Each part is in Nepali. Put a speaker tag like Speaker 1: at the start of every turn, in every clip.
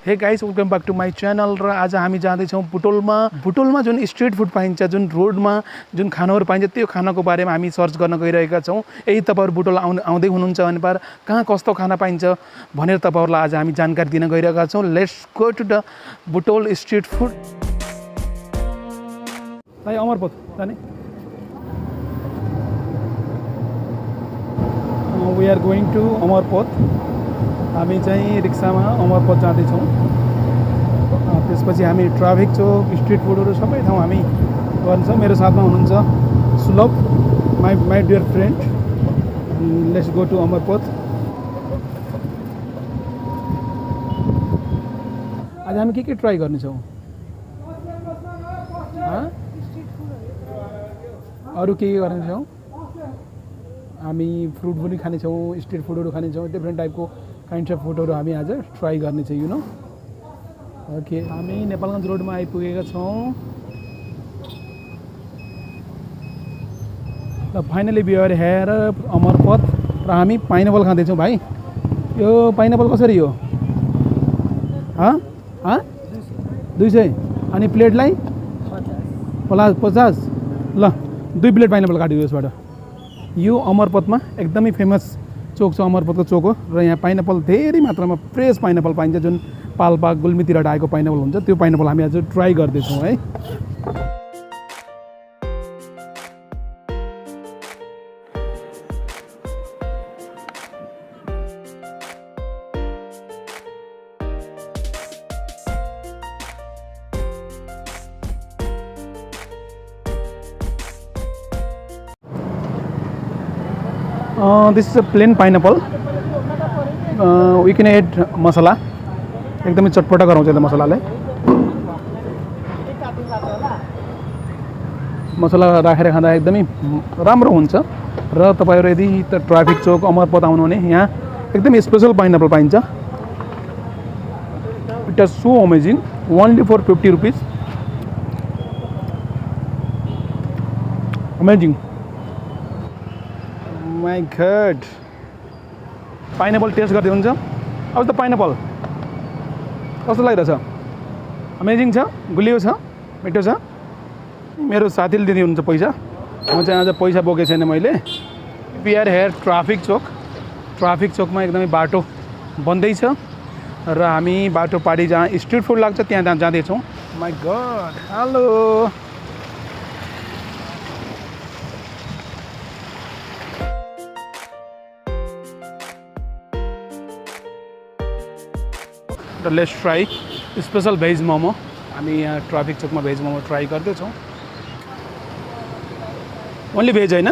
Speaker 1: Hey guys welcome back to my channel र आज हामी जाँदैछौँ बुटोलमा जुन स्ट्रिट फुड पाइन्छ जुन रोडमा जुन खानाहरू पाइन्छ त्यो खानाको बारेमा हामी सर्च गर्न गइरहेका छौँ। यही तपाईँहरू बुटोल आउँदै हुनुहुन्छ भने पर कहाँ कस्तो खाना पाइन्छ भनेर तपाईँहरूलाई आज हामी जानकारी दिन गइरहेका छौँ। Let's go to the Butwal street food. भाइ अमरपोत जाने we are going to Amarpath. हामी चाहिँ रिक्सामा अमरपोत जाँदैछौँ। त्यसपछि हामी ट्राफिक चौक स्ट्रिट फुडहरू सबै ठाउँ हामी गर्छौँ। मेरो साथमा हुनुहुन्छ Sulabh my dear friend. Let's go to Amarpot. आज हामी के ट्राई गर्नेछौँ? अरू के गर्नेछौँ? हामी फ्रुट पनि खानेछौँ, स्ट्रिट फुडहरू खानेछौँ, डिफ्रेन्ट टाइपको काइन्ड्स अफ फुडहरू हामी आज ट्राई गर्नेछौँ यु नो। ओके, हामी नेपालगञ्ज रोडमा आइपुगेका छौँ। र फाइनली वी आर हियर अमरपोत र हामी पाइनएप्पल खाँदैछौँ। भाइ यो पाइनएप्पल कसरी हो? 200 अनि प्लेटलाई 50। ल 2 प्लेट पाइनएप्पल काटिदियो यसबाट। यो अमरपोतमा एकदमै फेमस चोक छ, अमरपोतको चोक हो र यहाँ पाइनएप्पल धेरै मात्रामा फ्रेस पाइनएप्पल पाइन्छ। जुन पाल्पा गुल्मीतिर आएको पाइनएप्पल हुन्छ त्यो पाइनएप्पल हामी आज ट्राई गर्दैछौँ है। This is a plain pineapple. We can add मसला, एकदमै चटपटा गराउँछ यसले मसलाले। मसला राखेर खाँदा एकदमै राम्रो हुन्छ। र तपाईहरु यदि ट्राफिक चौक अमरपोत आउनु भने यहाँ एकदमै स्पेशल पाइनएप्पल पाइन्छ। It is so amazing, only for 50 rupees. Amazing, my god. Pineapple taste गर्दै हुन्छ। अब त पाइनएप्पल कस्तो लागिरहेछ? अमेजिङ छ, गुलियो छ, मिठो छ। मेरो साथीले दिँदै हुनुहुन्छ पैसा, म चाहिँ आज पैसा बोकेको छैन मैले। We are here traffic Chowk. Traffic चौकमा एकदमै बाटो बन्दैछ र हामी बाटो पारी जहाँ स्ट्रिट फुड लाग्छ त्यहाँ जाँदैछौँ। My God, hello. Let's try special veg momo. हामी यहाँ ट्राफिक चौकमा भेज मोमो ट्राई गर्दैछौँ। ओन्ली भेज होइन?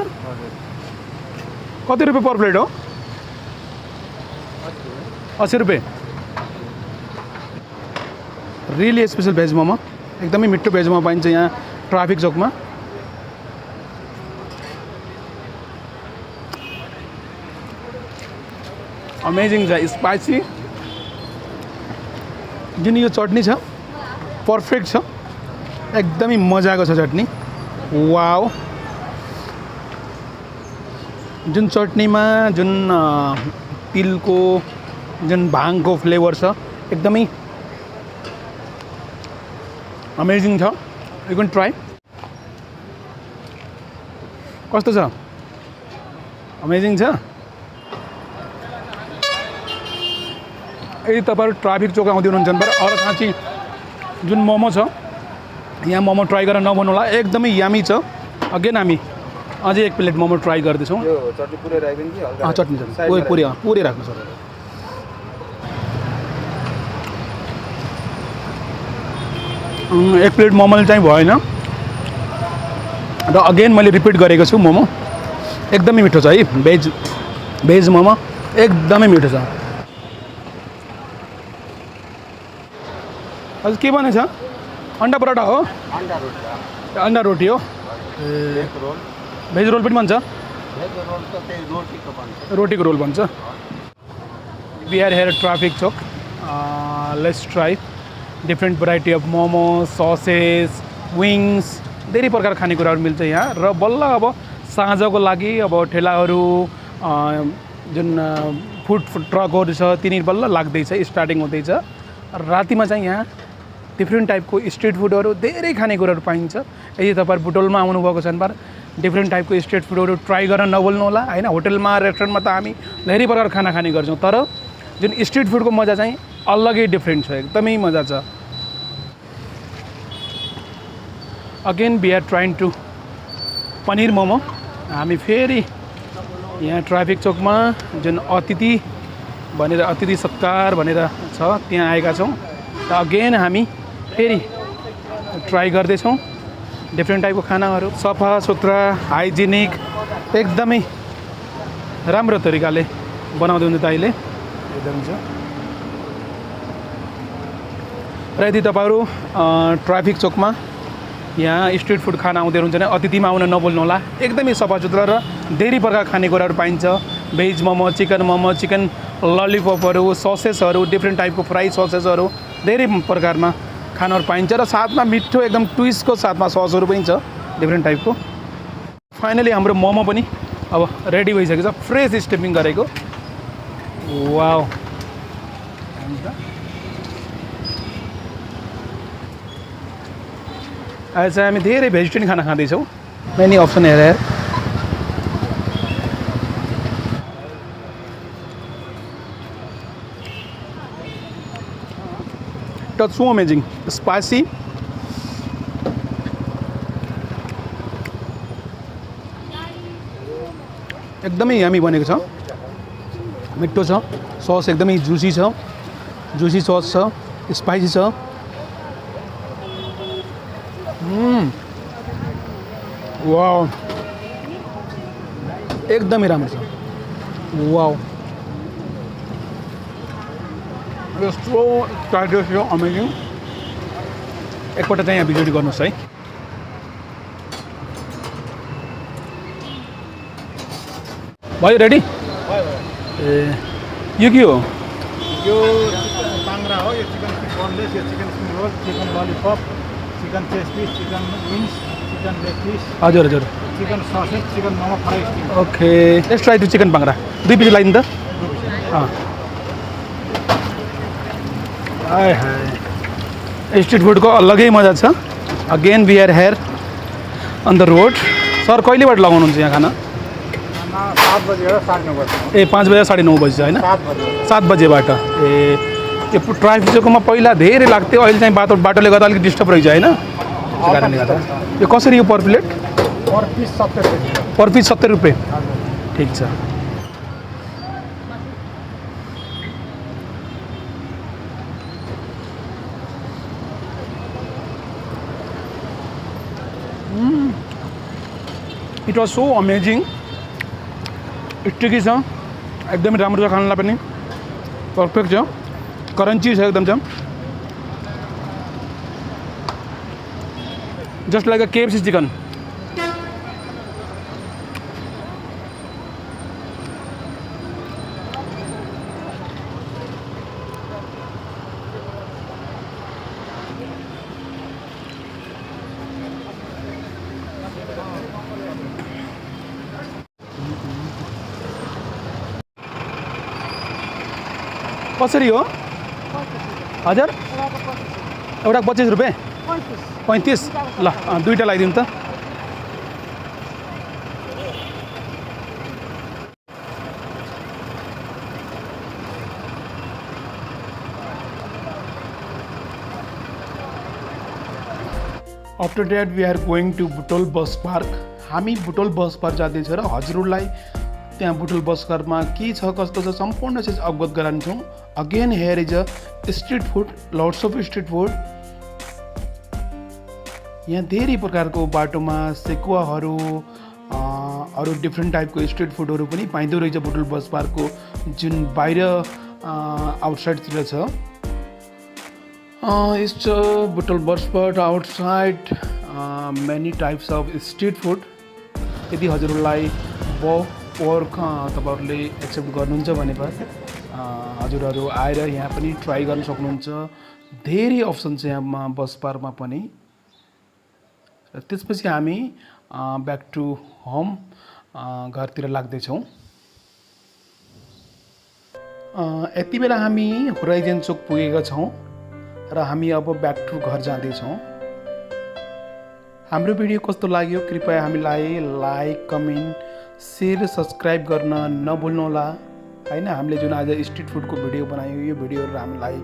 Speaker 1: कति रुपियाँ पर प्लेट हो? 80 रुपियाँ। रियली स्पेशल भेज मोमो, एकदमै मिठो भेज मोमो पाइन्छ यहाँ ट्राफिक चौकमा। अमेजिङ छ, स्पाइसी। जुन यो चटनी छ पर्फेक्ट छ, एकदमै मजाको छ चटनी। वाउ, जुन चटनीमा जुन तिलको जुन भाङको फ्लेभर छ एकदमै अमेजिङ छ। You can try. कस्तो छ? अमेजिङ छ। यदि तपाईँहरू ट्राफिक चौक आउँदै हुनुहुन्छ भने अरू खाँची जुन मोमो छ यहाँ मोमो ट्राई गरेर नभन्नु होला, एकदमै यामी छ। अगेन हामी अझै 1 प्लेट मोमो ट्राई गर्दैछौँ। चटनी पुरै राख्दिनु कि हल्का? चटनी पुरै राख्नु सर। एक प्लेट मोमोले चाहिँ भएन र अगेन मैले रिपिट गरेको छु। मोमो एकदमै मिठो छ है। भेज मोमो एकदमै मिठो छ। हजुर के बनेछ? अन्डा पराठा हो? अन्डा रोटी हो। भेज रोल पनि बन्छ? रोटीको रोल बन्छ। We are here traffic Chowk. Let's try different variety of momo, sausage, wings, धेरै प्रकार खानेकुराहरू मिल्छ यहाँ। र बल्ल अब साँझको लागि अब ठेलाहरू जुन फुड ट्रकहरू छ तिनीहरू बल्ल लाग्दैछ, स्टार्टिङ हुँदैछ। रातिमा चाहिँ यहाँ डिफ्रेन्ट टाइपको स्ट्रिट फुडहरू धेरै खानेकुराहरू पाइन्छ। यदि तपाईहरु बुटोलमा आउनुभएको छ भने डिफ्रेन्ट टाइपको स्ट्रिट फुडहरू ट्राई गर्न नभुल्नु होला हैन। होटलमा रेस्टुरेन्टमा त हामी धेरै प्रकार खाना खाने गर्छौं, तर जुन स्ट्रिट फुडको मजा चाहिँ अलग्गै डिफ्रेन्ट छ, एकदमै मजा छ। Again we are trying to paneer momo. हामी फेरि यहाँ ट्राफिक चोकमा जुन अतिथि भनेर अतिथि सत्कार भनेर छ त्यहाँ आएका छौं र अगेन हामी फेरि ट्राई गर्दै छौं डिफ्रेन्ट टाइपको खानाहरू। सफा सुथरा हाइजिनिक एकदमै राम्रो तरिकाले बनाउँदै हुनुहुन्छ दाइले एकदम छ। र यदि तपाईहरु ट्राफिक चोकमा यहाँ स्ट्रिट फुड खाना आउँदै हुनुहुन्छ भने अतिथिमा आउन नभुल्नु होला। एकदमै सफा सुथरा र धेरै प्रकार खानेकुराहरू पाइन्छ। भेज मोमो, चिकन ललिपपहरू, ससेसहरू, डिफ्रेन्ट टाइपको फ्राई ससेसहरू धेरै प्रकारमा खानाहरू पाइन्छ र साथमा मिठो एकदम ट्विस्टको साथमा ससहरू पनि छ डिफ्रेन्ट टाइपको। फाइनली हाम्रो मोमो पनि अब रेडी भइसकेको छ, फ्रेस स्टिमिङ गरेको। वाउ, आज चाहिँ हामी धेरै भेजिटेरियन खाना खाँदैछौँ। मेनी अप्सन हेरेर That's so amazing, spicy, एकदमै यमी बनेको छ, मिठो छ, सस एकदमै जुसी छ, जुसी सस छ, स्पाइसी छ। वाउ, एकदमै राम्रो छ। वाउ, यस्तो टाइगर थियो, अमेजिङ। एकपल्ट चाहिँ यहाँ भिजिट गर्नुहोस् है। भयो रेडी? ए यो के हो?
Speaker 2: यो चिकन बाङ्ग्रा हो, यो चिकन बोनलेस, यो chicken spring roll, chicken lollipop, chicken chest piece, chicken wings, chicken leg piece,
Speaker 1: हजुर हजुर,
Speaker 2: chicken sausage, chicken momo fry steam.
Speaker 1: Okay, let's try to chicken बाङ्ग्रा। 2 पिस लाइन त? अँ, हाय हाय, स्ट्रिट फुडको अलगै मजा छ। Again we are here on the road. Sir कहिलेबाट लगाउनुहुन्छ यहाँ खाना?
Speaker 2: 7 बजे हो, 9:30 बजे।
Speaker 1: ए 5 बजे 9:30 बजी होइन?
Speaker 2: 7 बजे।
Speaker 1: 7 बजेबाट। ए यो ट्राफिक चोकमा पहिला धेरै लाग्थ्यो, अहिले चाहिँ बाटोले गर्दा अलिक डिस्टर्ब रहेछ होइन? त्यो कारणले गर्दा। यो कसरी यो पर प्लेट?
Speaker 2: पर पिस 70 रुपियाँ।
Speaker 1: पर पिस 70 रुपियाँ। ठिक छ। It was so amazing. Sticky छ, एकदमै राम्रो छ, खानलाई पनि पर्फेक्ट छ, क्रन्ची छ एकदम छ, just like a KFC chicken. कसरी हो? हजुर, एउटा 25 रुपियाँ। 35 ल, दुईटा लगाइदिनु त। After that we are going to Butwal bus park. हामी बुटोल बस पार्क जाँदैछौँ र हजुरहरूलाई त्यहाँ बुटोल बस पार्कमा के छ कस्तो छ सम्पूर्ण चिज अवगत गराउँछौँ। Again here is a street food, lots of street food. यहाँ धेरै प्रकारको बाटोमा सेकुवाहरू, अरू डिफ्रेन्ट टाइपको स्ट्रिट फुडहरू पनि पाइँदो रहेछ बुटोल बस पार्कको जुन बाहिर आउटसाइडतिर छ। It's Butwal bus park outside many types of street food. यदि हजुरहरूलाई पोर्क तपाईँहरूले एक्सेप्ट गर्नुहुन्छ भने हजुरहरू आएर यहाँ पनि ट्राई गर्न सक्नुहुन्छ। धेरै अप्सन छ यहाँ बस पार्कमा पनि। र त्यसपछि हामी ब्याक टु होम घरतिर लाग्दैछौँ। यति बेला हामी होराइजन चोक पुगेका छौँ। र हामी अब ब्याक टु घर जाँदैछौँ। हाम्रो भिडियो कस्तो लाग्यो कृपया हामीलाई लाइक, कमेन्ट, शेयर, सब्सक्राइब गर्न नभुल्नुहोला हैन। हामीले जुन आज स्ट्रिट फुडको भिडियो बनायौँ यो भिडियोहरू हामीलाई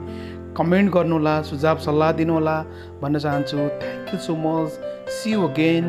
Speaker 1: कमेन्ट गर्नुहोला, सुझाव सल्लाह दिनुहोला भन्न चाहन्छु। Thank you so much. See you again.